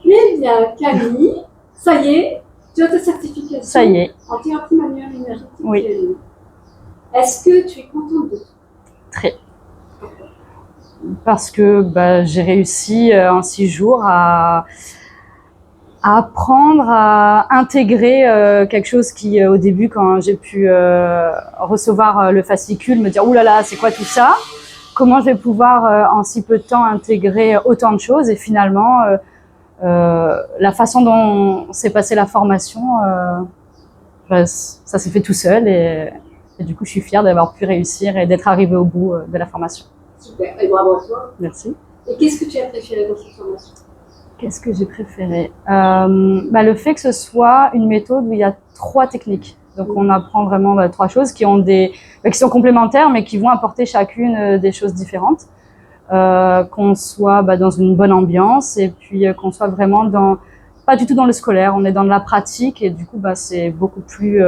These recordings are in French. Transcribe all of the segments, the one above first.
Eh bien, Camille, ça y est, tu as ta certification Ça y est. en thérapie manuelle énergétique. Oui. Est-ce que tu es contente de toi? Très. Parce que j'ai réussi en 6 jours à apprendre à intégrer quelque chose qui, au début, quand j'ai pu recevoir le fascicule, me dire « Ouh là là, c'est quoi tout ça ?» Comment je vais pouvoir, en si peu de temps, intégrer autant de choses? Et finalement, la façon dont s'est passée la formation, ça s'est fait tout seul. Et du coup, je suis fière d'avoir pu réussir et d'être arrivée au bout de la formation. Super, et bravo à toi. Merci. Et qu'est-ce que tu as préféré dans cette formation? Qu'est-ce que j'ai préféré? Le fait que ce soit une méthode où il y a 3 techniques. Donc on apprend vraiment 3 choses qui sont complémentaires, mais qui vont apporter chacune des choses différentes. Qu'on soit dans une bonne ambiance, et puis qu'on soit vraiment pas du tout dans le scolaire, on est dans de la pratique, et du coup c'est beaucoup plus,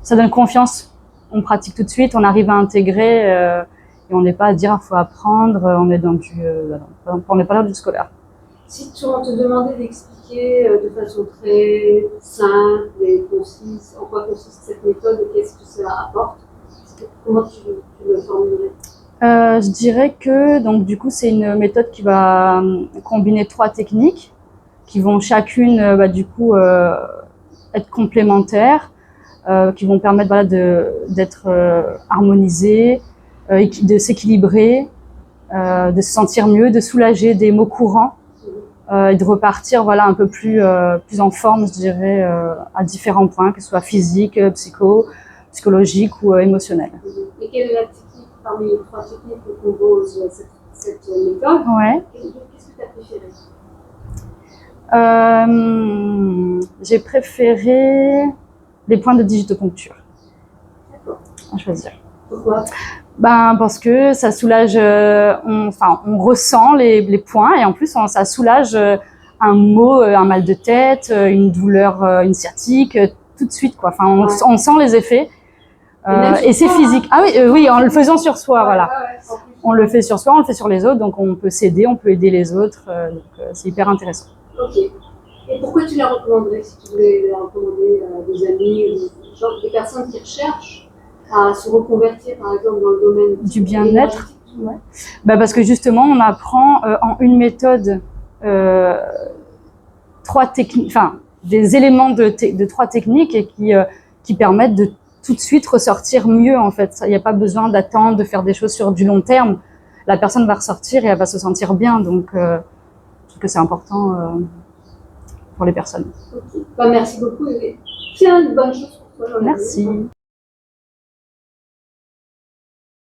ça donne confiance. On pratique tout de suite, on arrive à intégrer, et on n'est pas à dire faut apprendre, on est on n'est pas là du scolaire. Si on te demandait d'expliquer de façon très simple et concise en quoi consiste cette méthode et qu'est-ce que ça apporte, comment tu le formulerais? Je dirais que donc du coup c'est une méthode qui va combiner 3 techniques qui vont chacune être complémentaires, qui vont permettre d'être harmonisées, de s'équilibrer, de se sentir mieux, de soulager des maux courants, et de repartir un peu plus en forme, je dirais, à différents points, que ce soit physique, psychologique ou émotionnel. Et quelle est la technique parmi les 3 techniques que compose cette méthode? Ouais. Qu'est-ce que tu as préféré? J'ai préféré les points de digitoponcture. D'accord. À choisir. Pourquoi? Parce que ça soulage, on ressent les points, et en plus ça soulage un mot, un mal de tête, une douleur, une sciatique, tout de suite quoi. On sent les effets, et c'est physique. Ah oui, oui, en le faisant sur soi, voilà. On le fait sur soi, on le fait sur les autres, donc on peut s'aider, on peut aider les autres, donc c'est hyper intéressant. Ok. Et pourquoi tu la recommanderais, si tu voulais la recommander à des amis, des personnes qui recherchent à se reconvertir, par exemple, dans le domaine du bien-être? Ouais. Parce que justement, on apprend en une méthode 3 techniques, des éléments de 3 techniques, et qui permettent de tout de suite ressortir mieux en fait. Il n'y a pas besoin d'attendre, de faire des choses sur du long terme. La personne va ressortir et elle va se sentir bien, donc je trouve que c'est important pour les personnes. Okay. Merci beaucoup et plein de bonnes choses pour toi. Merci.